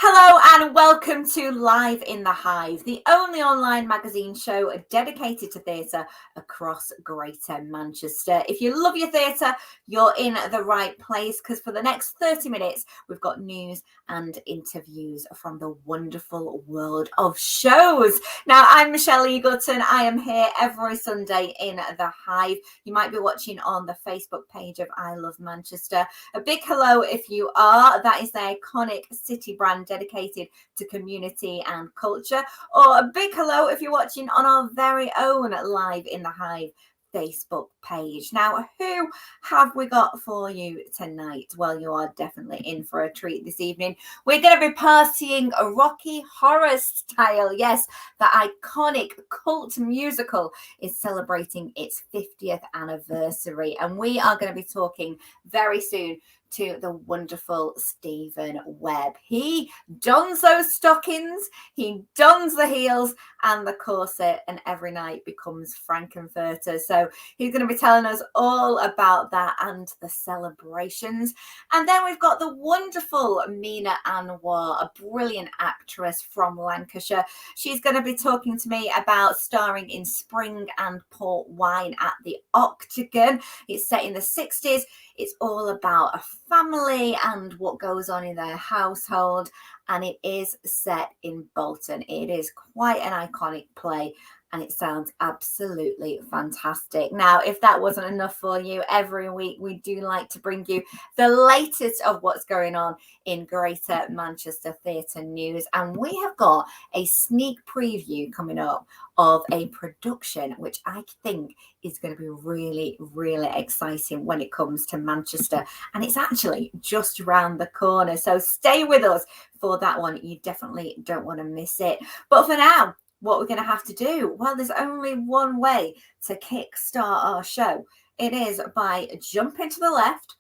Hello and welcome to Live in the Hive, the only online magazine show dedicated to theatre across Greater Manchester. If you love your theatre, you're in the right place because for the next 30 minutes, we've got news and interviews from the wonderful world of shows. Now, I'm Michelle Eagleton. I am here every Sunday in the Hive. You might be watching on the Facebook page of I Love Manchester. A big hello if you are. That is the iconic city brand dedicated to community and culture. Or a big hello if you're watching on our very own Live in the Hive Facebook page. Now, who have we got for you tonight? Well, you are definitely in for a treat this evening. We're going to be partying a Rocky Horror style. Yes, the iconic cult musical is celebrating its 50th anniversary, and we are going to be talking very soon to the wonderful Stephen Webb. He dons those stockings, he dons the heels and the corset, and every night becomes N-Furter. So he's going to be telling us all about that and the celebrations. And then we've got the wonderful Mina Anwar, a brilliant actress from Lancashire. She's going to be talking to me about starring in Spring and Port Wine at the Octagon. It's set in the 60s. It's all about a family and what goes on in their household, and it is set in Bolton. It is quite an iconic play, and it sounds absolutely fantastic. Now, if that wasn't enough for you, every week we do like to bring you the latest of what's going on in Greater Manchester theatre news, and we have got a sneak preview coming up of a production which I think is going to be really, really exciting when it comes to Manchester, and it's actually just around the corner. So stay with us for that one. You definitely don't want to miss it. But for now, what we're going to have to do, well, there's only one way to kickstart our show. It is by jumping to the left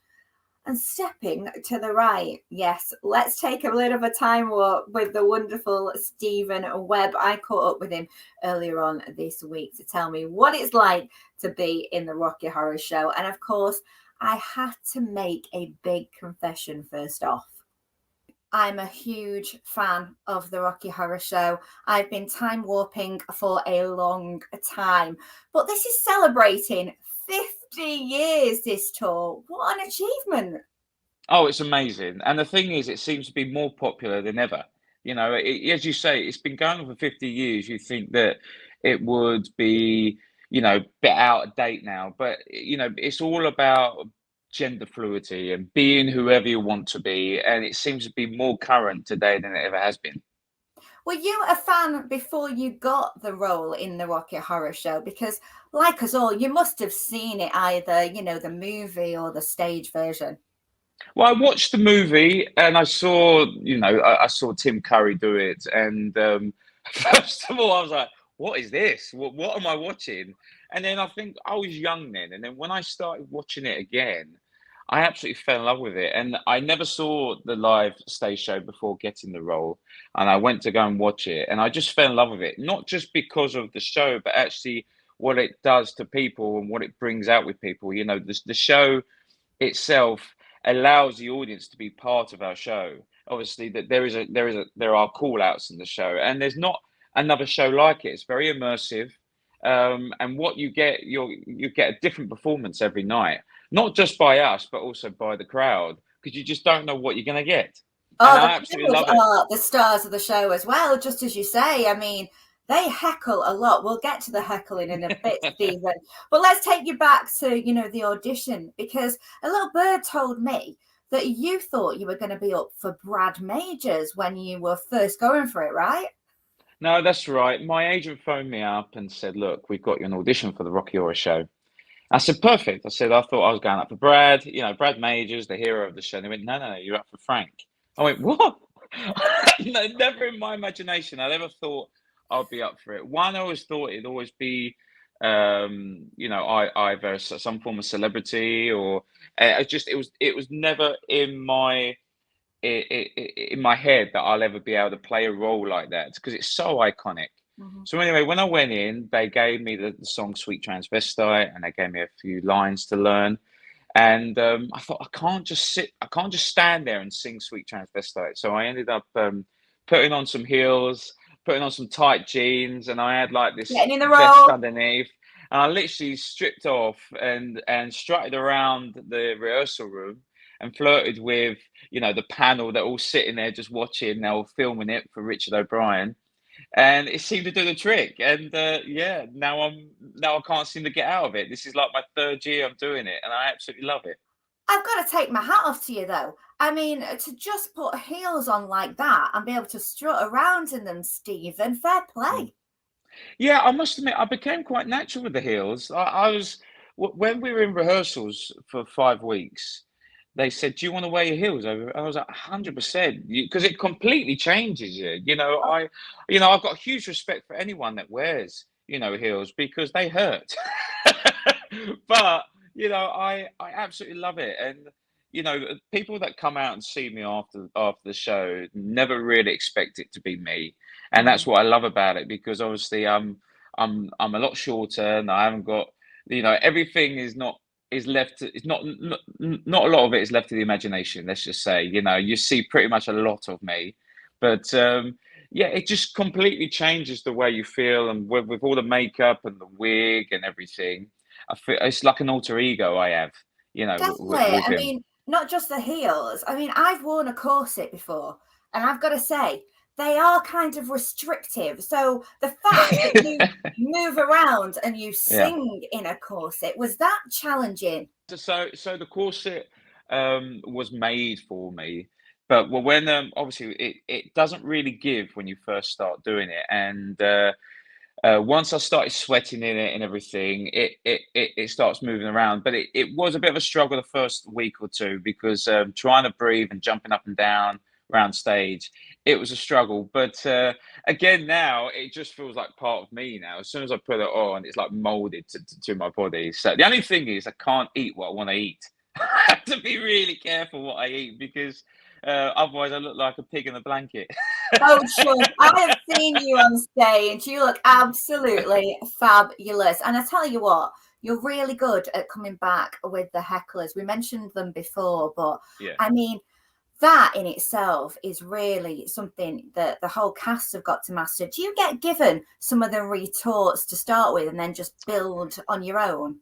and stepping to the right. Yes, let's take a little bit of a time walk with the wonderful Stephen Webb. I caught up with him earlier on this week to tell me what it's like to be in the Rocky Horror Show. And of course, I had to make a big confession first off. I'm a huge fan of the Rocky Horror Show. I've been time warping for a long time, but this is celebrating 50 years, this tour. What an achievement. Oh, it's amazing. And the thing is, it seems to be more popular than ever. You know, as you say, it's been going on for 50 years. You think that it would be, a bit out of date now, but, it's all about gender fluidity and being whoever you want to be. And it seems to be more current today than it ever has been. Were you a fan before you got the role in the Rocky Horror Show? Because, like us all, you must have seen it either, the movie or the stage version. Well, I watched the movie and I saw, I saw Tim Curry do it. And first of all, I was like, what is this? What am I watching? And then I think I was young then. And then when I started watching it again, I absolutely fell in love with it. And I never saw the live stage show before getting the role. And I went to go and watch it. And I just fell in love with it, not just because of the show, but actually what it does to people and what it brings out with people. You know, the show itself allows the audience to be part of our show. Obviously, that there are call outs in the show, and there's not another show like it. It's very immersive, and what you get, you get a different performance every night, not just by us, but also by the crowd, because you just don't know what you're going to get. Oh, And I the absolutely crowd love it. are the stars of the show as well, just as you say. I mean, they heckle a lot. We'll get to the heckling in a bit, Stephen. But let's take you back to, the audition, because a little bird told me that you thought you were going to be up for Brad Majors when you were first going for it, right? No, that's right. My agent phoned me up and said, "Look, we've got you an audition for the Rocky Horror Show." I said, "Perfect." I said, "I thought I was going up for Brad, Brad Majors, the hero of the show." And they went, "No, you're up for Frank." I went, "What?" No, never in my imagination. I never thought I'd be up for it. One, I always thought it'd always be, either some form of celebrity or it was never in my head that I'll ever be able to play a role like that because it's so iconic. Mhm. So anyway, when I went in, they gave me the song "Sweet Transvestite" and they gave me a few lines to learn. And I thought I can't just stand there and sing Sweet Transvestite. So I ended up putting on some heels, putting on some tight jeans, and I had like this Getting in the vest role. underneath. And I literally stripped off and strutted around the rehearsal room and flirted with, the panel that all sitting there just watching. They were filming it for Richard O'Brien, and it seemed to do the trick. And yeah, now I can't seem to get out of it. This is like my third year I'm doing it, and I absolutely love it. I've got to take my hat off to you, though. I mean, to just put heels on like that and be able to strut around in them, Stephen, fair Mm. play. Yeah, I must admit, I became quite natural with the heels. I was when we were in rehearsals for 5 weeks. They said, "Do you want to wear your heels over?" I was like, 100%, because it completely changes you. I've got huge respect for anyone that wears, heels because they hurt. But I absolutely love it, and people that come out and see me after the show never really expect it to be me, and Mm. that's what I love about it, because obviously I'm a lot shorter, and I haven't got, everything is left to, it's not a lot of it is left to the imagination, let's just say. You see pretty much a lot of me, but yeah, it just completely changes the way you feel, and with all the makeup and the wig and everything, I feel it's like an alter ego I have, Definitely. with I him. mean, not just the heels. I mean, I've worn a corset before, and I've got to say, they are kind of restrictive. So the fact that you move around and you Yeah. sing in a corset, was that challenging? So the corset was made for me, but when obviously it doesn't really give when you first start doing it, and once I started sweating in it and everything, it starts moving around. But it was a bit of a struggle the first week or two, because trying to breathe and jumping up and down around stage, it was a struggle. But again, now it just feels like part of me now. As soon as I put it on, it's like molded to my body. So the only thing is, I can't eat what I want to eat. I have to be really careful what I eat, because otherwise I look like a pig in a blanket. Oh, sure. I have seen you on stage. You look absolutely fabulous. And I tell you what, you're really good at coming back with the hecklers. We mentioned them before, but Yeah. I mean, that in itself is really something that the whole cast have got to master. Do you get given some of the retorts to start with and then just build on your own?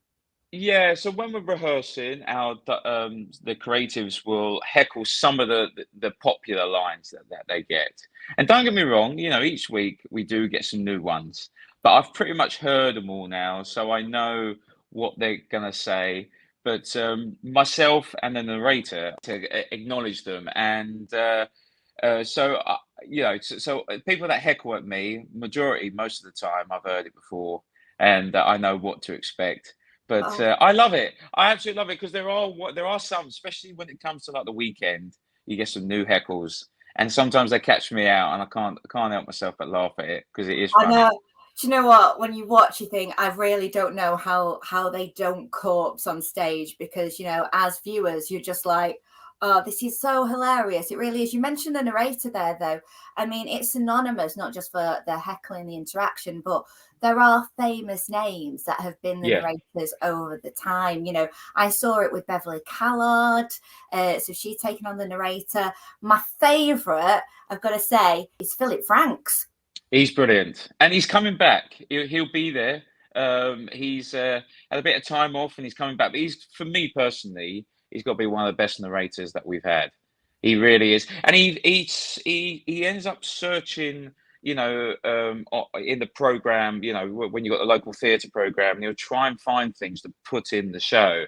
Yeah, so when we're rehearsing, the creatives will heckle some of the popular lines that they get. And don't get me wrong, each week we do get some new ones, but I've pretty much heard them all now, so I know what they're gonna say. But myself and the narrator to acknowledge them, and so people that heckle at me, majority, most of the time, I've heard it before, and I know what to expect. But Oh, I love it. I absolutely love it, because there are some, especially when it comes to like the weekend, you get some new heckles, and sometimes they catch me out, and I can't help myself but laugh at it, because it is I know. funny. Do you know what? When you watch, you think, I really don't know how they don't corpse on stage, because as viewers, you're just like, oh, this is so hilarious. It really is. You mentioned the narrator there, though. I mean, it's synonymous not just for the heckling, the interaction, but there are famous names that have been the Yeah, narrators over the time. I saw it with Beverly Callard, so she's taken on the narrator. My favourite, I've got to say, is Philip Franks. he's brilliant, and he's coming back. He'll be there. He's had a bit of time off, and he's coming back. But for me personally, he's got to be one of the best narrators that we've had. He really is, and he ends up searching, in the program, when you got the local theatre program, and he'll try and find things to put in the show.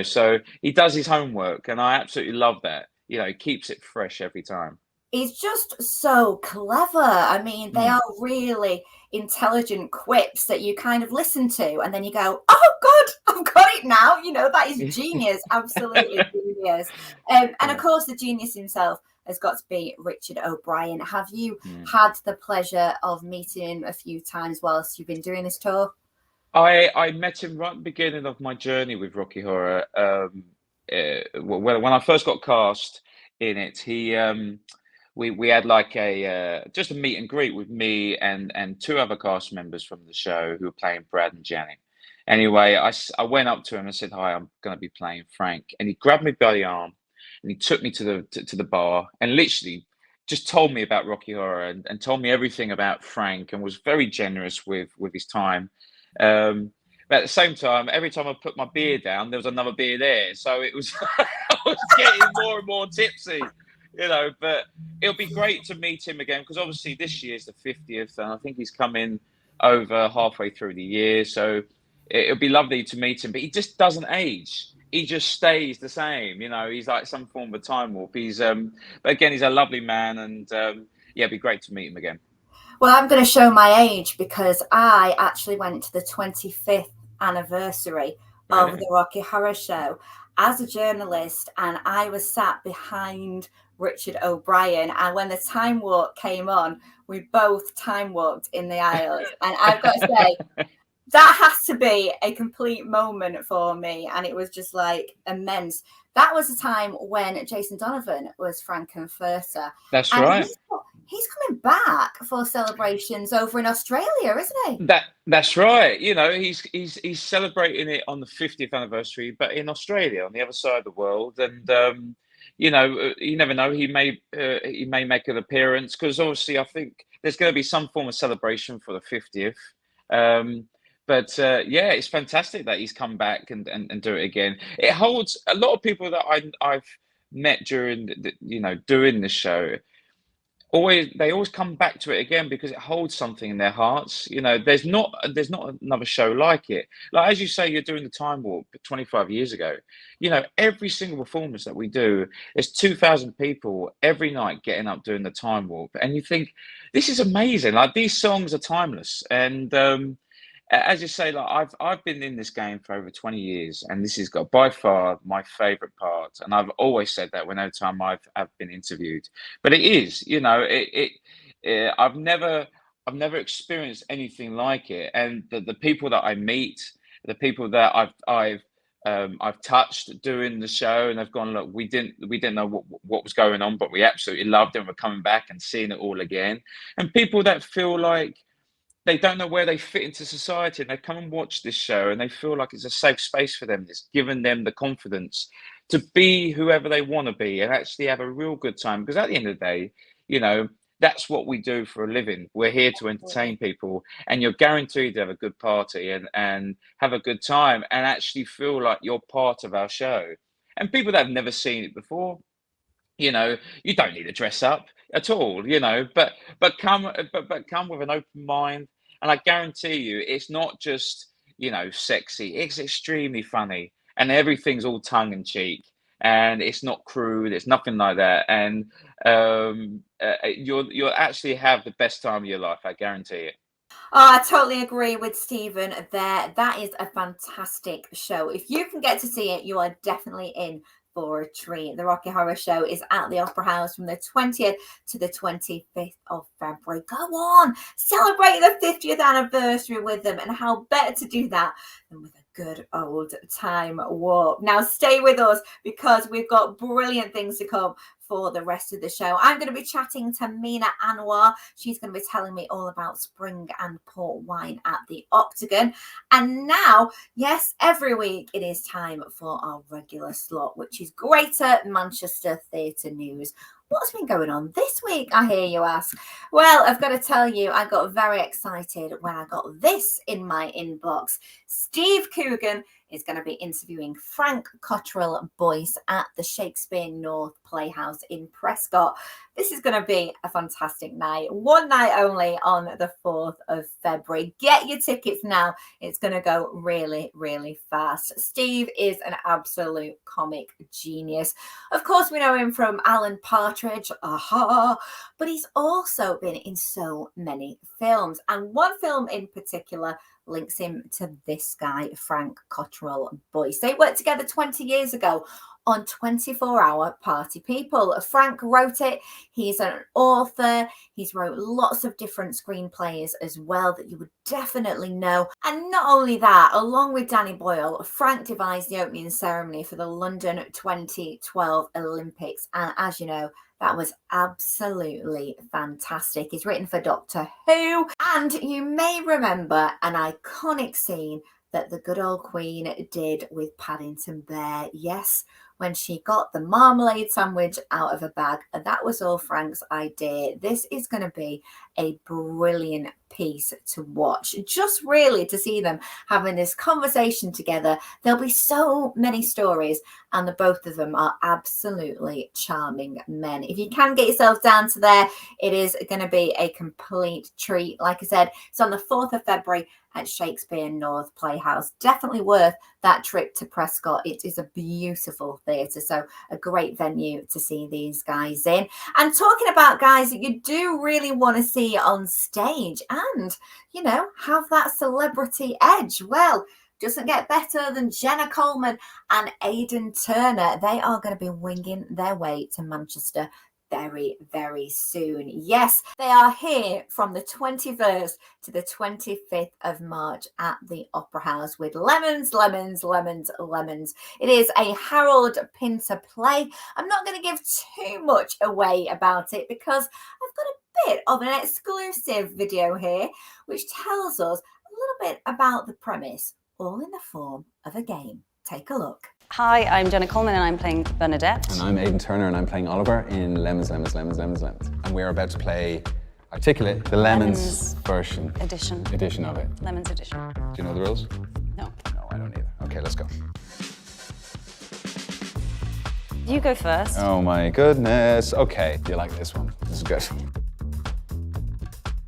So he does his homework, and I absolutely love that. He keeps it fresh every time. He's just so clever. I mean, they Mm. are really intelligent quips that you kind of listen to, and then you go, "Oh God, I've got it now." That is genius, absolutely genius. And of Yeah. course, the genius himself has got to be Richard O'Brien. Have you Mm. had the pleasure of meeting him a few times whilst you've been doing this tour? I met him right at the beginning of my journey with Rocky Horror. When I first got cast in it, we had like a just a meet and greet with me and two other cast members from the show, who were playing Brad and Janet. Anyway, I went up to him and said, "Hi, I'm going to be playing Frank," and he grabbed me by the arm and he took me to the bar and literally just told me about Rocky Horror and told me everything about Frank and was very generous with his time. But at the same time, every time I put my beer down, there was another beer there, so it was I was getting more and more tipsy, you know. But it'll be great to meet him again because obviously this year's the 50th, and I think he's coming over halfway through the year, so it'll be lovely to meet him. But he just doesn't age. He just stays the same, you know. He's like some form of time warp. But again, he's a lovely man, and yeah, it'd be great to meet him again. Well, I'm going to show my age because I actually went to the 25th anniversary of Really? the Rocky Horror Show as a journalist, and I was sat behind Richard O'Brien. And when the time warp came on, we both time warped in the aisles. And I've got to say, that has to be a complete moment for me. And it was just like immense. That was a time when Jason Donovan was Frank N-Furter. That's And right. he's coming back for celebrations over in Australia, isn't he? That's right. You know, he's celebrating it on the 50th anniversary, but in Australia, on the other side of the world. And you know, you never know. He may make an appearance because obviously I think there's going to be some form of celebration for the 50th. But yeah, it's fantastic that he's come back and do it again. It holds a lot of people that I've met during you know, doing the show. They always come back to it again because it holds something in their hearts. You know, there's not another show like it. Like as you say, you're doing the time warp 25 years ago. You know, every single performance that we do, there's 2,000 people every night getting up doing the time warp, and you think this is amazing. Like these songs are timeless, and as you say, like I've been in this game for over 20 years, and this has got by far my favorite part. And I've always said that whenever time I've been interviewed. But it is, you know, I've never experienced anything like it. And the people that I meet, the people that I've touched doing the show, and they've gone, look, we didn't know what was going on, but we absolutely loved it. And we're coming back and seeing it all again. And people that feel like they don't know where they fit into society, and they come and watch this show and they feel like it's a safe space for them. It's given them the confidence to be whoever they want to be and actually have a real good time. Because at the end of the day, you know, that's what we do for a living. We're here to entertain people, and you're guaranteed to have a good party and have a good time and actually feel like you're part of our show. And people that have never seen it before, you know, you don't need to dress up at all, you know, but come with an open mind. And I guarantee you, it's not just, you know, sexy. It's extremely funny, and everything's all tongue in cheek, and it's not crude. It's nothing like that. And you'll actually have the best time of your life. I guarantee it. Oh, I totally agree with Stephen there. That is a fantastic show. If you can get to see it, you are definitely in for a treat. The Rocky Horror Show is at the Opera House from the 20th to the 25th of February. Go on, celebrate the 50th anniversary with them, and how better to do that than with a good old time warp. Now stay with us because we've got brilliant things to come for the rest of the show. I'm going to be chatting to Mina Anwar. She's going to be telling me all about spring and port wine at the Octagon. And now, yes, every week it is time for our regular slot, which is Greater Manchester Theatre News. What's been going on this week, I hear you ask? Well, I've got to tell you, I got very excited when I got this in my inbox. Steve Coogan is going to be interviewing Frank Cottrell Boyce at the Shakespeare North Playhouse in Prescott. This is going to be a fantastic night. One night only on the 4th of February. Get your tickets now. It's going to go really, really fast. Steve is an absolute comic genius. Of course, we know him from Alan Partridge, but he's also been in so many films. And one film in particular links him to this guy, Frank Cottrell Boyce. They worked together 20 years ago on 24-Hour Party People. Frank wrote it. He's an author. He's wrote lots of different screenplays as well that you would definitely know. And not only that, along with Danny Boyle, Frank devised the opening ceremony for the London 2012 Olympics. And as you know, that was absolutely fantastic. He's written for Doctor Who. And you may remember an iconic scene that the good old Queen did with Paddington Bear. Yes, when she got the marmalade sandwich out of a bag, that was all Frank's idea. This is going to be a brilliant piece to watch, just really to see them having this conversation together. There'll be so many stories, and the both of them are absolutely charming men. If you can get yourself down to there, it is going to be a complete treat. Like I said, it's on the 4th of February at Shakespeare North Playhouse. Definitely worth that trip to Prescott. It is a beautiful theatre, so a great venue to see these guys in. And talking about guys that you do really want to see on stage and, you know, have that celebrity edge, well, doesn't get better than Jenna Coleman and Aidan Turner. They are going to be winging their way to Manchester very, very soon. Yes, they are here from the 21st to the 25th of March at the Opera House with Lemons, Lemons, Lemons, Lemons. It is a Harold Pinter play. I'm not going to give too much away about it because I've got a bit of an exclusive video here which tells us a little bit about the premise, all in the form of a game. Take a look. Hi, I'm Jenna Coleman and I'm playing Bernadette. And I'm Aidan Turner and I'm playing Oliver in Lemons, Lemons, Lemons, Lemons, Lemons. And we're about to play Articulate, the Lemons version. Edition of it. Lemons edition. Do you know the rules? No. No, I don't either. Okay, let's go. You go first. Oh my goodness. Okay, you like this one. This is good.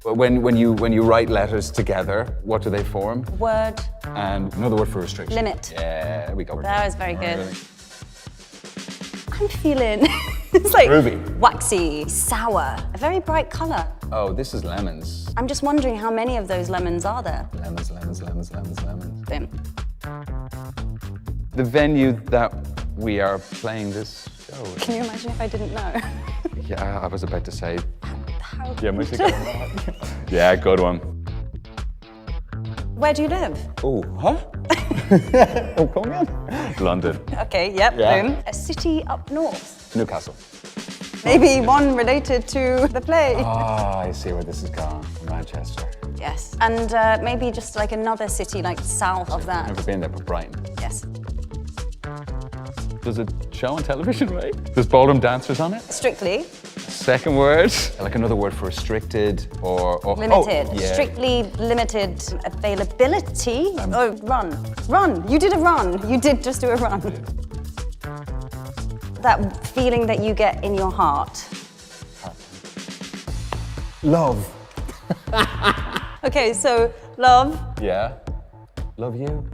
But when you write letters together, what do they form? Word. And another word for restriction. Limit. Yeah, there we go. That was very good. I'm feeling, it's like Ruby. Waxy, sour, a very bright colour. Oh, this is lemons. I'm just wondering how many of those lemons are there? Lemons, lemons, lemons, lemons, lemons. Boom. The venue that we are playing this show. Can you imagine if I didn't know? Yeah, I was about to say. How? Yeah, yeah, good one. Where do you live? Oh, huh? Oh, come again? London. Okay, yep, Yeah. boom. A city up north. Newcastle. Maybe one related to the play. Ah, I see where this is gone. Manchester. Yes. And maybe just like another city like south of that. Never been there, but Brighton. Yes. Does it show on television, right? There's ballroom dancers on it? Strictly. Second word, like another word for restricted or Limited. Oh, yeah. Strictly limited availability. Oh, run. Run. You did a run. You did just do a run. That feeling that you get in your heart. Love. Okay, so love. Yeah. Love you.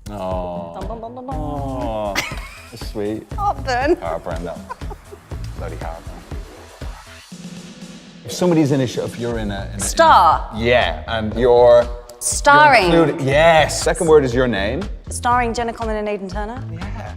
Oh. Dum, dum, dum, dum, dum. Oh. That's sweet. Heartburn. Heartburn, though. Bloody heartburn. If somebody's in a show, if you're in a Star. Yeah, and you're Starring. You're included, yes. Second word is your name. Starring Jenna Coleman and Aidan Turner. Yeah.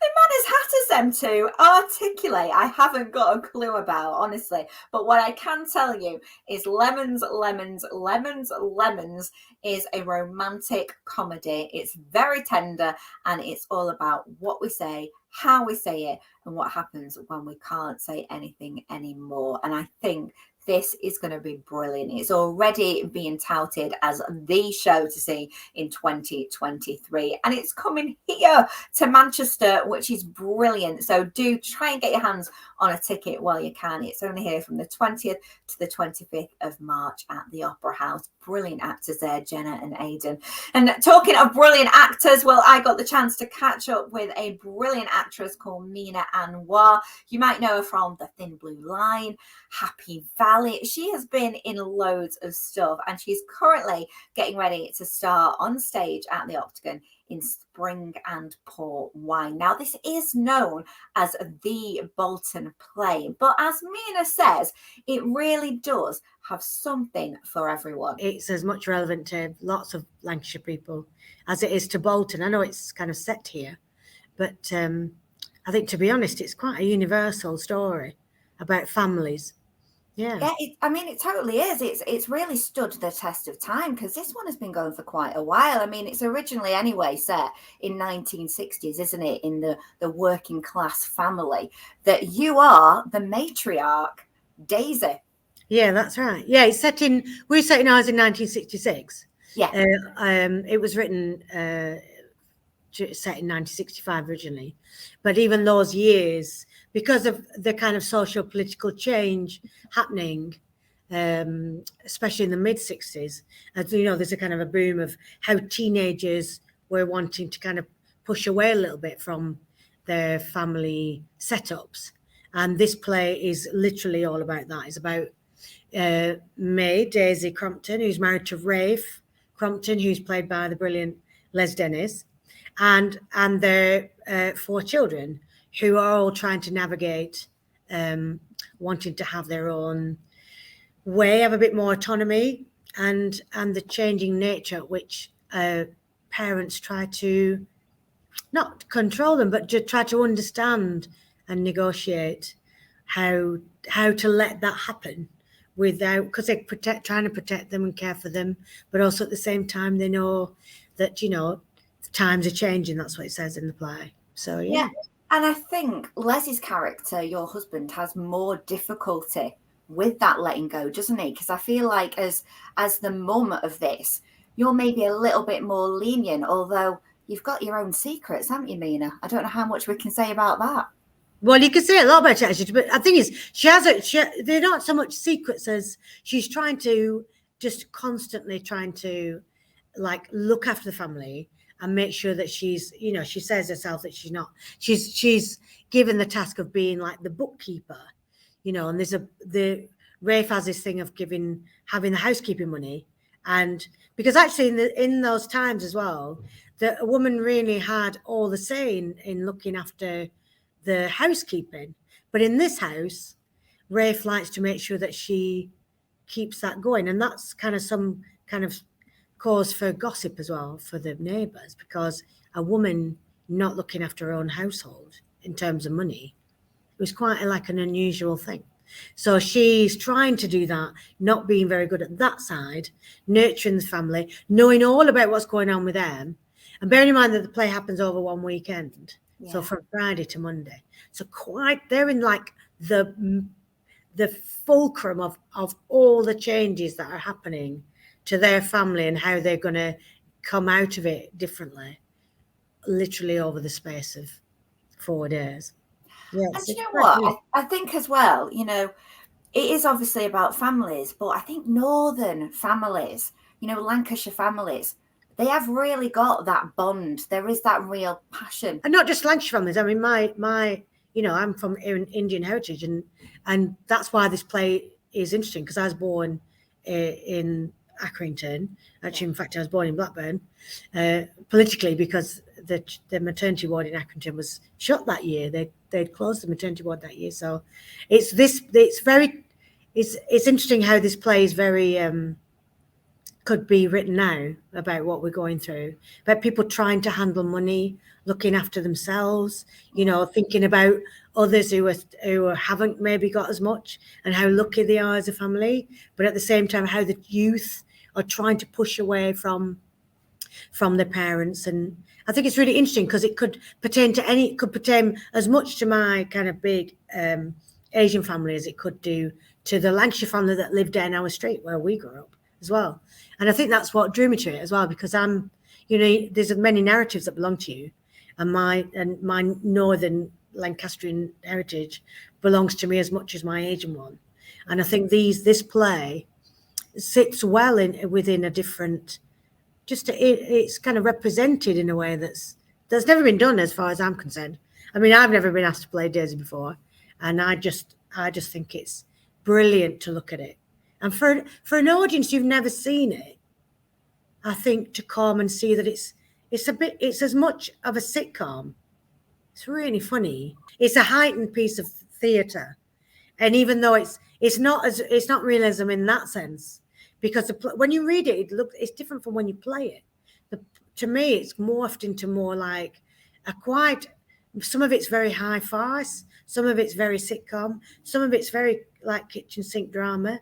The Manners Hatters them to articulate, I haven't got a clue about, honestly. But what I can tell you is Lemons, Lemons, Lemons, Lemons is a romantic comedy. It's very tender and it's all about what we say, how we say it, and what happens when we can't say anything anymore. And I think this is going to be brilliant. It's already being touted as the show to see in 2023. And it's coming here to Manchester, which is brilliant. So do try and get your hands on a ticket while you can. It's only here from the 20th to the 25th of March at the Opera House. Brilliant actors there, Jenna and Aidan. And talking of brilliant actors, well, I got the chance to catch up with a brilliant actress called Mina Anwar. You might know her from The Thin Blue Line, Happy Valley. She has been in loads of stuff and she's currently getting ready to star on stage at the Octagon in Spring and Port Wine. Now, this is known as the Bolton play, but as Mina says, it really does have something for everyone. It's as much relevant to lots of Lancashire people as it is to Bolton. I know it's kind of set here, but I think, to be honest, it's quite a universal story about families. Yeah, it totally is. It's really stood the test of time because this one has been going for quite a while. I mean, it's originally anyway set in 1960s, isn't it? In the working class family that you are the matriarch, Daisy. Yeah, that's right. Yeah, it's set in. We're set in ours in 1966. Yeah. It was written set in 1965 originally, but even those years, because of the kind of social political change happening, especially in the mid 60s, as you know, there's a kind of a boom of how teenagers were wanting to kind of push away a little bit from their family setups, and this play is literally all about that. It's about May Daisy Crompton, who's married to Rafe Crompton, who's played by the brilliant Les Dennis, and their 4 children, who are all trying to navigate wanting to have their own way, have a bit more autonomy, and the changing nature at which parents try to not control them, but to try to understand and negotiate how to let that happen without, because they're trying to protect them and care for them, but also at the same time they know that, you know, times are changing. That's what it says in the play. So yeah. And I think Les's character, your husband, has more difficulty with that letting go, doesn't he? Because I feel like as the mum of this, you're maybe a little bit more lenient, although you've got your own secrets, haven't you, Mina? I don't know how much we can say about that. Well, you can say a lot about it, actually, but the thing is, they're not so much secrets as she's trying to just constantly trying to like look after the family and make sure that she's, you know, she says herself that she's given the task of being like the bookkeeper, you know, and Rafe has this thing of having the housekeeping money. And because actually in those times as well, a woman really had all the say in looking after the housekeeping. But in this house, Rafe likes to make sure that she keeps that going. And that's kind of some kind of cause for gossip as well for the neighbours, because a woman not looking after her own household in terms of money was quite like an unusual thing. So she's trying to do that, not being very good at that side, nurturing the family, knowing all about what's going on with them. And bearing in mind that the play happens over one weekend. Yeah. So from Friday to Monday. So they're in like the fulcrum of all the changes that are happening to their family and how they're going to come out of it differently, literally over the space of 4 days. Yeah, and you know what? I think as well, you know, it is obviously about families, but I think northern families, you know, Lancashire families, they have really got that bond. There is that real passion. And not just Lancashire families. I mean, my you know, I'm from Indian heritage, and that's why this play is interesting, because I was born in Accrington. Actually, in fact, I was born in Blackburn, politically, because the maternity ward in Accrington was shut that year. They'd closed the maternity ward that year. So it's interesting how this play is very could be written now about what we're going through, about people trying to handle money, looking after themselves, you know, thinking about others who haven't maybe got as much and how lucky they are as a family, but at the same time how the youth are trying to push away from their parents. And I think it's really interesting because it could pertain as much to my kind of big Asian family as it could do to the Lancashire family that lived down our street where we grew up as well. And I think that's what drew me to it as well, because I'm, you know, there's many narratives that belong to you, and my northern Lancastrian heritage belongs to me as much as my Asian one. And I think this play sits well within a different, it's kind of represented in a way that's never been done as far as I'm concerned. I mean, I've never been asked to play Daisy before, and I just think it's brilliant to look at it. And for an audience who've never seen it, I think to come and see that it's as much of a sitcom. It's really funny. It's a heightened piece of theatre, and even though it's not realism in that sense, because when you read it, it's different from when you play it. To me, it's morphed into more like some of it's very high farce, some of it's very sitcom, some of it's very like kitchen sink drama.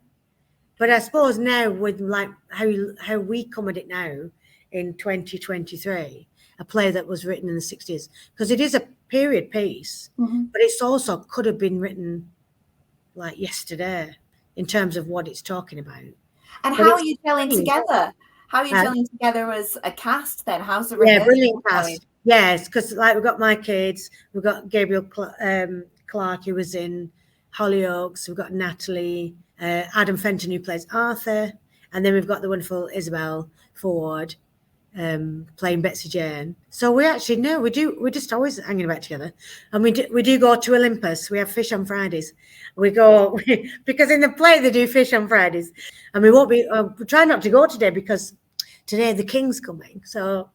But I suppose now with like how we come at it now in 2023, a play that was written in the 60s, because it is a period piece, but it's also could have been written like yesterday. in terms of what it's talking about. And But how are it's you gelling brilliant. together? How are you Huh? gelling together as a cast then? How's the Yeah, rehearsal brilliant going? cast. Yes, because like we've got my kids, we've got Gabriel Clark, who was in Hollyoaks, we've got Natalie, Adam Fenton, who plays Arthur, and then we've got the wonderful Isabel Ford playing Betsy Jane. So we actually know we're just always hanging about together, and we do go to Olympus. We have fish on Fridays. We go because in the play they do fish on Fridays, and we won't be. We try not to go today because today the King's coming. So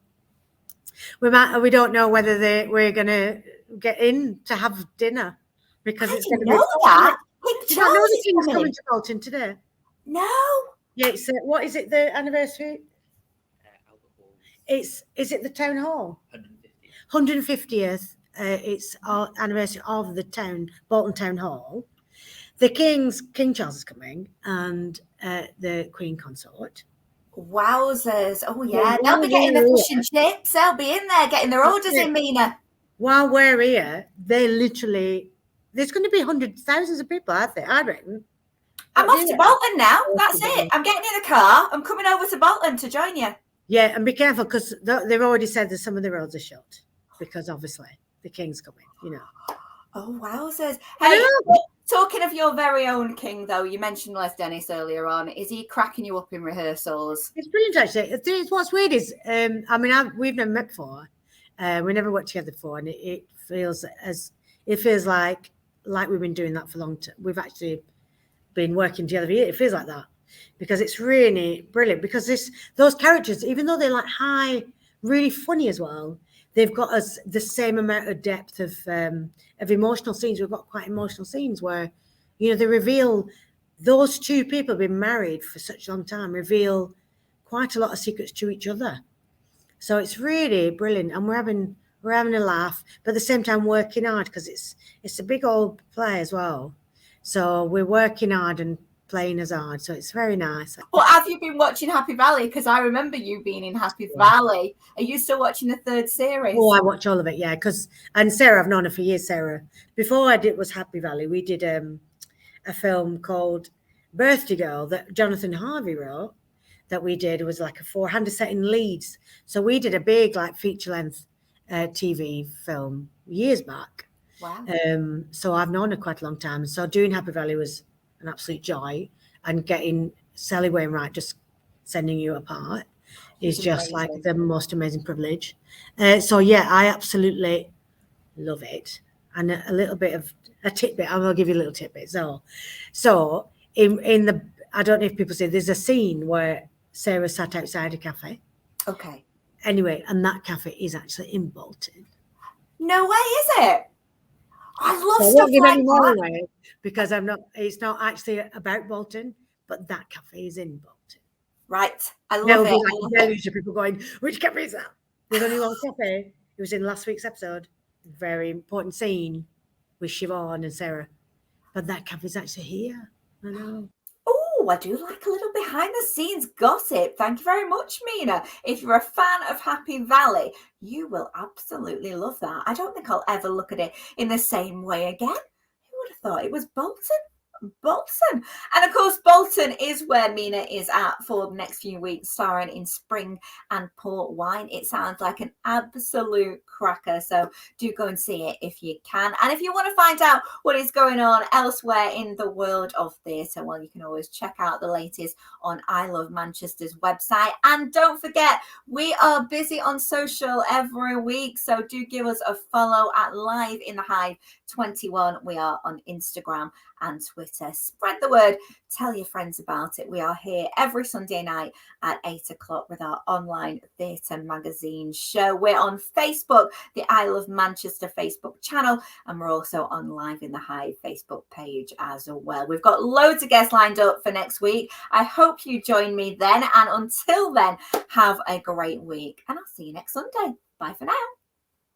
we don't know whether we're going to get in to have dinner because it's going to be. know that. Do you not know the King's coming to Bolton today? No. Yeah, it's what is it? The anniversary? Is it the town hall? 150th. It's our anniversary of the Bolton Town Hall. King Charles is coming, and the Queen Consort. Wowzers. Oh, yeah. They'll be getting the fish and chips. They'll be in there getting their orders in, Mina. While we're here, there's going to be hundreds, thousands of people out there, I reckon. I'm off to Bolton now. That's it. I'm getting in the car. I'm coming over to Bolton to join you. Yeah, and be careful because they've already said that some of the roads are shut because obviously the King's coming, you know. Oh, wowzers. Hey, talking of your very own King, though, you mentioned Les Dennis earlier on. Is he cracking you up in rehearsals? It's brilliant, actually. What's weird is, we've never met before. We never worked together before, and it feels like we've been doing that for a long time. We've actually been working together for years. It feels like that because it's really brilliant. Because those characters, even though they're like high, really funny as well, they've got us the same amount of depth of emotional scenes. We've got quite emotional scenes where, you know, they reveal those two people have been married for such a long time, reveal quite a lot of secrets to each other. So it's really brilliant, and we're having a laugh, but at the same time working hard because it's a big old play as well. So we're working hard and playing as hard. So it's very nice. Well, have you been watching Happy Valley? Because I remember you being in Happy Valley. Are you still watching the third series? Oh, I watch all of it, yeah. And Sarah, I've known her for years, Sarah. Before was Happy Valley, we did a film called Birthday Girl that Jonathan Harvey wrote. That we did. It was like a 400 set in Leeds. So we did a big like feature length TV film years back. Wow. So I've known her quite a long time. So doing Happy Valley was an absolute joy, and getting Sally Wainwright just sending you a part is just like the most amazing privilege. So yeah, I absolutely love it. And a little bit of a tidbit. I will give you a little tidbit. So in the, I don't know if people say, there's a scene where Sarah sat outside a cafe. Okay. Anyway, and that cafe is actually in Bolton. No way, is it? I love stuff like that. Because it's not actually about Bolton, but that cafe is in Bolton. Right. I love it. Like a deluge of people going, which cafe is that? There's only one cafe. It was in last week's episode. Very important scene with Siobhan and Sarah. But that cafe is actually here. I know. Oh, I do like a little behind the scenes gossip. Thank you very much, Mina. If you're a fan of Happy Valley, you will absolutely love that. I don't think I'll ever look at it in the same way again. Who would have thought it was Bolton? Bolton. And of course, Bolton is where Mina is at for the next few weeks, starring in Spring and Port Wine. It sounds like an absolute cracker, so do go and see it if you can. And if you want to find out what is going on elsewhere in the world of theatre, well, you can always check out the latest on I Love Manchester's website. And don't forget, we are busy on social every week, so do give us a follow at Live in the Hive 21. We are on Instagram and Twitter. Spread the word, tell your friends about it. We are here every Sunday night at 8 o'clock with our online theatre magazine show. We're on Facebook, the I Love Manchester Facebook channel, and we're also on Live in the Hive Facebook page as well. We've got loads of guests lined up for next week. I hope you join me then, and until then, have a great week, and I'll see you next Sunday. Bye for now.